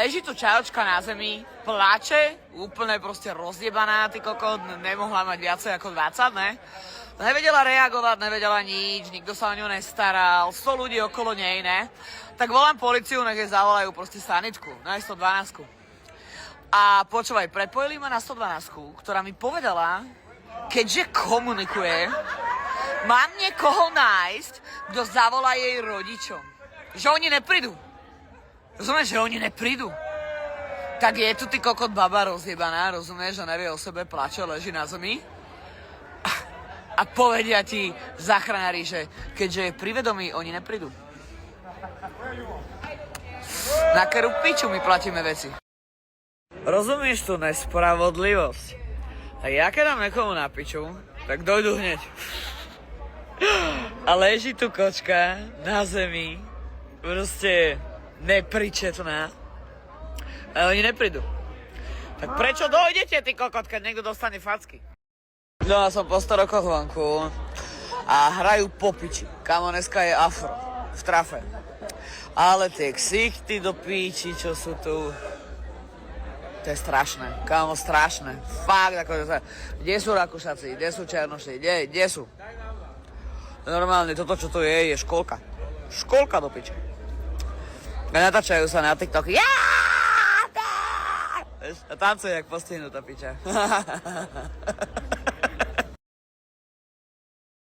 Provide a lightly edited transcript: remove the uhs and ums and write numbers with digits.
Leží tu čajočka na zemi, plače, úplne proste rozjebaná, ty kokot, nemohla mať viacej ako 20, ne? Nevedela reagovať, nevedela nič, nikto sa o ňu nestaral, 100 ľudí okolo nej, ne? Tak volám policiu, nech jej zavolajú proste sanitku, na 112. A počúvaj, prepojili ma na 112, ktorá mi povedala, keďže komunikuje, mám niekoho nájsť, kto zavolá jej rodičom. Že oni neprídu. Rozumieš, že oni neprídu. Tak je tu ty kokot baba rozjebaná, rozumieš, že nevie o sebe, plače, leží na zemi. A povedia ti záchranári, že keďže je pri vedomí, oni neprídu. Na ktorú piču my platíme veci. Rozumieš tú nespravodlivosť? A ja keď dám niekomu na piču, tak dojdu hneď. A leží tu kočka na zemi, proste nepričetná. A oni neprídu. Tak prečo dojdete, ty kokot, keď niekto dostane facky? No ja som po 100 rokoch vonku a hrajú po piči. Kamo, dneska je afro v trafe. Ale tie ksichty do píči, čo sú tu, to je strašné. Kamo, strašné. Fakt, akože sa... Kde sú Rakúšaci? Kde sú Černoši? Kde sú? Normálne, toto, čo tu je školka. Školka do piči. A natáčajú sa na TikTok. A tancuje jak postihnutá piča.